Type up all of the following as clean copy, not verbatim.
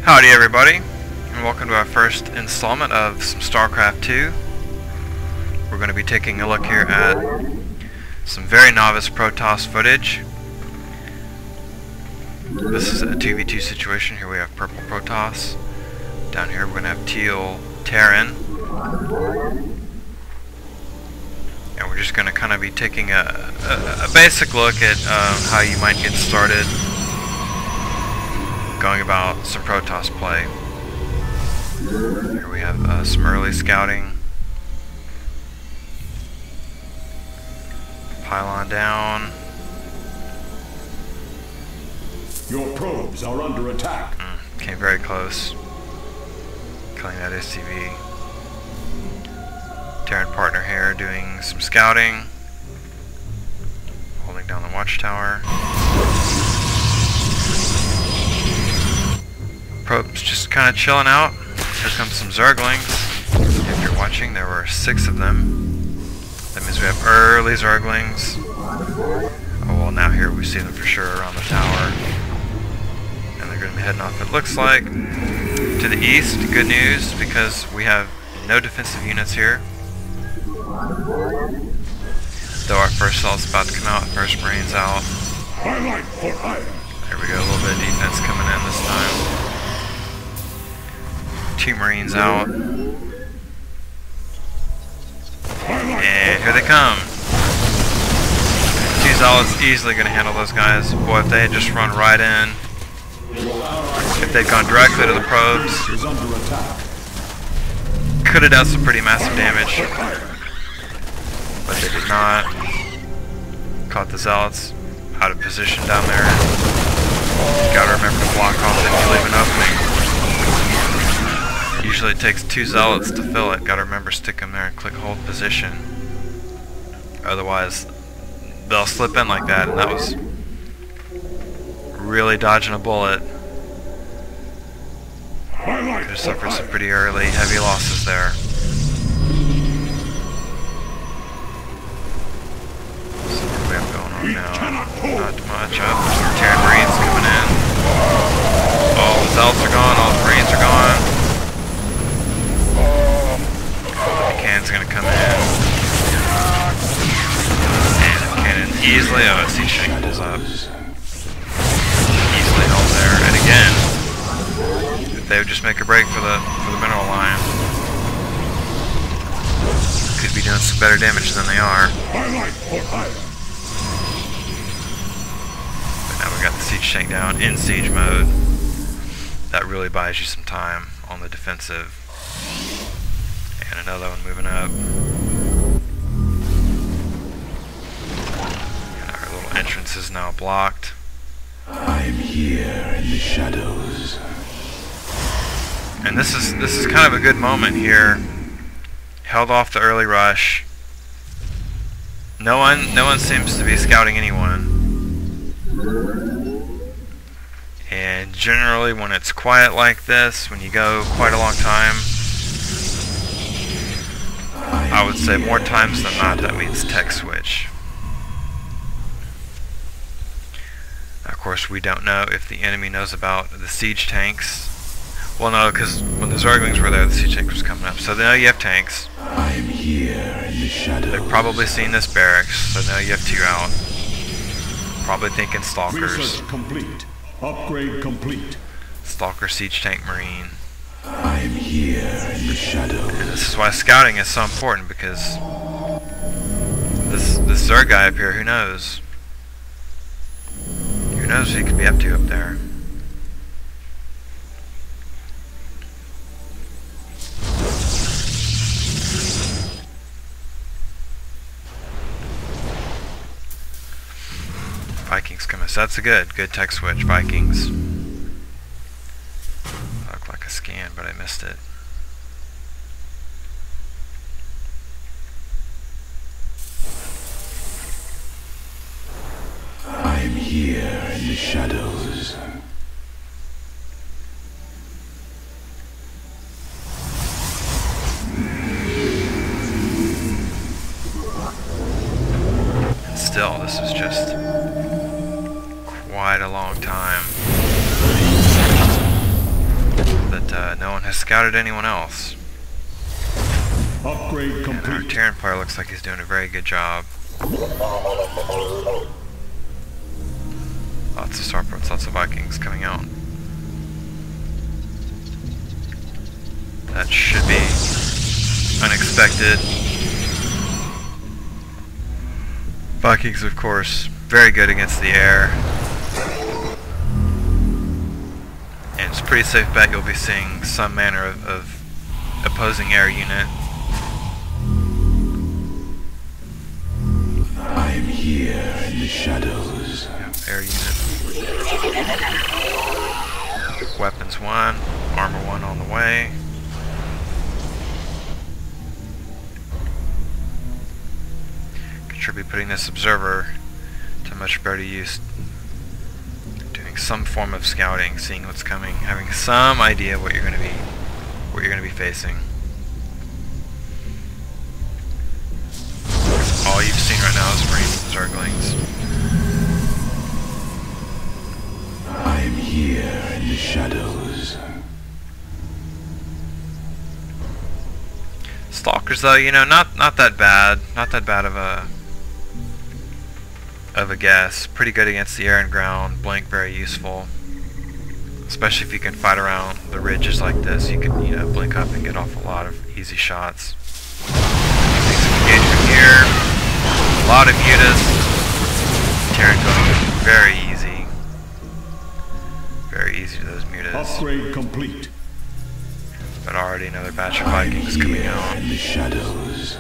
Howdy everybody, and welcome to our first installment of some Starcraft 2. We're going to be taking a look here at some very novice Protoss footage. This is a 2v2 situation. Here we have purple Protoss. Down here we're going to have teal Terran. And we're just going to kind of be taking a basic look at how you might get started going about some Protoss play. Here we have some early scouting. Pylon down. Your probes are under attack. Came very close. Killing that SCV. Terran partner here doing some scouting. Holding down the watchtower. Probes just kind of chilling out. Here comes some Zerglings. If you're watching, there were 6 of them. That means we have early Zerglings. Oh well, now here we see them for sure around the tower. And they're going to be heading off, it looks like, to the east. Good news, because we have no defensive units here. Though our first assault's about to come out, first Marines out. There we go, a little bit of defense coming in this time. 2 Marines out. And here they come. 2 Zealots easily going to handle those guys. Boy, if they had just run right in. If they'd gone directly to the probes, could have done some pretty massive damage. But they did not. Caught the Zealots out of position down there. Gotta remember to block off if you leave an opening. Usually it takes 2 Zealots to fill it. Gotta remember, stick them there and click hold position. Otherwise, they'll slip in like that, and that was really dodging a bullet. Could have suffered some pretty early heavy losses there. So what do we have going on now? Not much. Some Terran Marines coming in. All the Zealots are gone, all the Marines are gone. Cannon's gonna come in. And cannon easily, siege tank pulls up. Easily held there. And again, if they would just make a break for the mineral line, could be doing some better damage than they are. But now we got the siege tank down in siege mode. That really buys you some time on the defensive. And another one moving up. And our little entrance is now blocked. I'm here in the shadows. And this is kind of a good moment here. Held off the early rush. No one seems to be scouting anyone. And generally when it's quiet like this, when you go quite a long time, I would say more times than not that means tech switch. Of course, we don't know if the enemy knows about the siege tanks. Well, no, because when the Zerglings were there, the siege tank was coming up. So they know you have tanks. I'm here in the shadows. They've probably seen this barracks, so now you have 2 out. Probably thinking Stalkers. Research complete. Upgrade complete. Stalker, siege tank, Marine. I'm here in the shadows. And this is why scouting is so important, because this Zerg guy up here, who knows? Who knows what he could be up to up there? Vikings coming. So that's a good tech switch. Vikings. Looked like a scan, but I missed it. I'm here in the shadows. And still, this is just quite a long time. has scouted anyone else. Upgrade complete. And our Terran player looks like he's doing a very good job. Lots of Starcraft, lots of Vikings coming out. That should be unexpected. Vikings, of course, very good against the air. And it's a pretty safe bet you'll be seeing some manner of opposing air unit. I'm here in the shadows. Air unit. Weapons 1, armor 1 on the way. Should be putting this observer to much better use, doing some form of scouting, seeing what's coming, having some idea what you're going to be facing. All you've seen right now is Marines and Zerglings. I'm here in the shadows. Stalkers, though, you know, not that bad, not that bad of a guess. Pretty good against the air and ground. Blink very useful, especially if you can fight around the ridges like this. You can, you know, blink up and get off a lot of easy shots. Take some engagement here. A lot of mutas. Terran going very easy. Very easy to those mutas. Upgrade complete. But already another batch of Vikings coming out. In the shadows.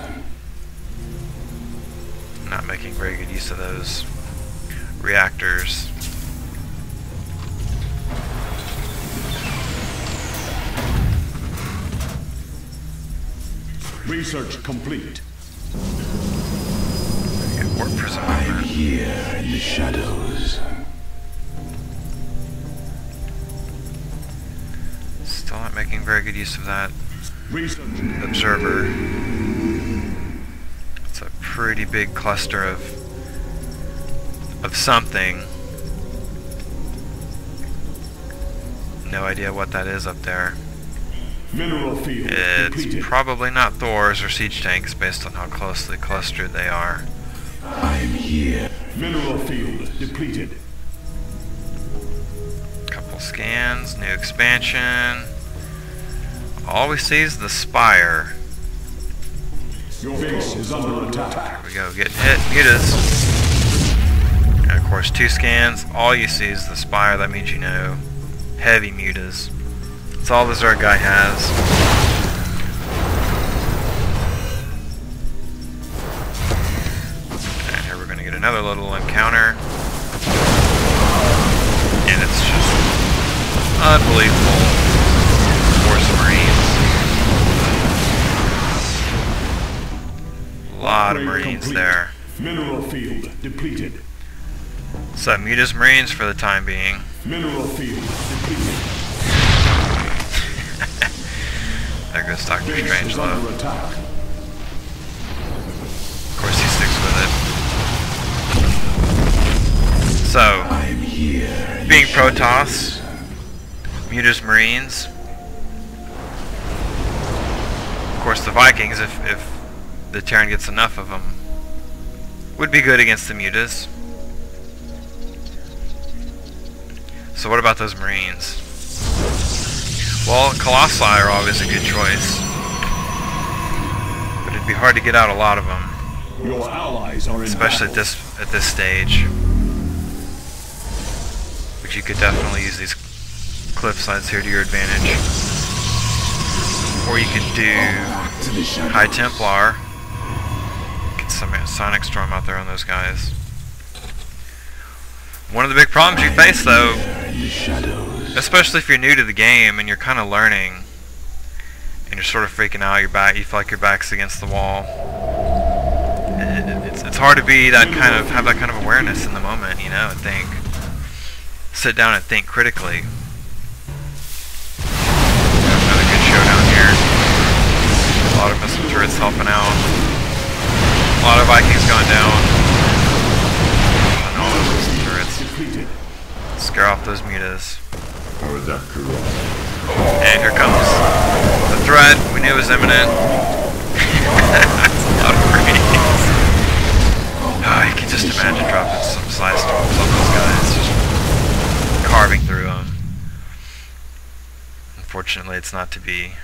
Not making very good use of those reactors. Research complete. Warp prism I'm movement. here in the shadows. Still not making very good use of that Research. observer. It's a pretty big cluster of something. No idea what that is up there. Mineral field It's depleted. probably not Thors or siege tanks based on how closely clustered they are. I'm here. Mineral field depleted. Couple scans, new expansion. All we see is the spire. Your base is under attack. Here we go, getting hit. Mutas. And of course, 2 scans. All you see is the spire. That means you know heavy mutas. That's all the Zerg guy has. And here we're going to get another little encounter. And it's just unbelievable. Force Marines. A lot of Upgrade Marines complete. there. Mineral field depleted. So Mutas Marines for the time being. Mineral field depleted. There goes Dr. Base is Strangelove. under attack. Of course he sticks with it. So, I'm here. being Protoss, Mutas Marines. Of course the Vikings, if the Terran gets enough of them, would be good against the Mutas. So what about those Marines? Well, Colossi are always a good choice, but it'd be hard to get out a lot of them, Your allies are in especially battle. at this stage. But you could definitely use these cliff sides here to your advantage, or you could do To the shadows. High Templar. Get some Sonic Storm out there on those guys. One of the big problems you face, though, In the shadows. especially if you're new to the game and you're kind of learning, and you're sort of freaking out, you feel like your back's against the wall. It's hard to be that kind of have that kind of awareness in the moment, you know, and think, sit down and think critically. Another good showdown here. A lot of missile turrets helping out. A lot of Vikings going down. And all those missile turrets. Depleted. Scare off those mutas. Or that correct. And here comes threat. We knew it was imminent. That's a lot of Marines. Oh, you can just imagine dropping some side storms on those guys, just carving through them. Unfortunately, it's not to be.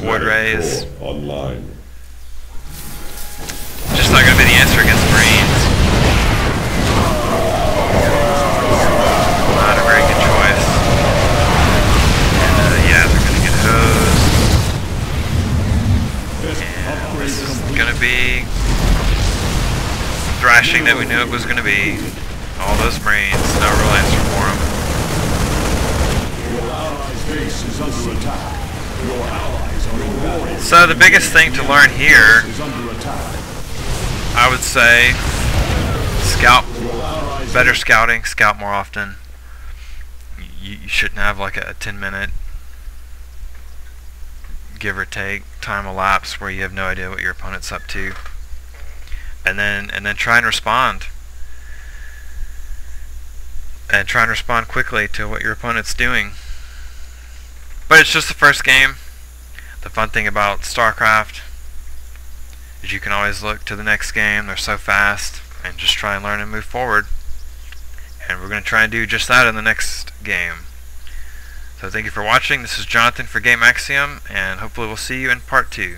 Ward raise. Online. Just not going to be the answer against Marines. Not a very good choice. And yeah, they're going to get hosed. And this is going to be the thrashing that we knew it was going to be. All those Marines, no real answer for them. Your allies' base is under attack. Your allies are in battle. So the biggest thing to learn here, Is under attack. I would say, scout, better scouting, scout more often. You shouldn't have like a 10-minute, give or take, time elapse where you have no idea what your opponent's up to. And then try and respond. And try and respond quickly to what your opponent's doing. But it's just the first game. The fun thing about Starcraft is you can always look to the next game. They're so fast, and just try and learn and move forward. And we're going to try and do just that in the next game. So thank you for watching. This is Jonathan for Game Axiom, and hopefully we'll see you in part 2.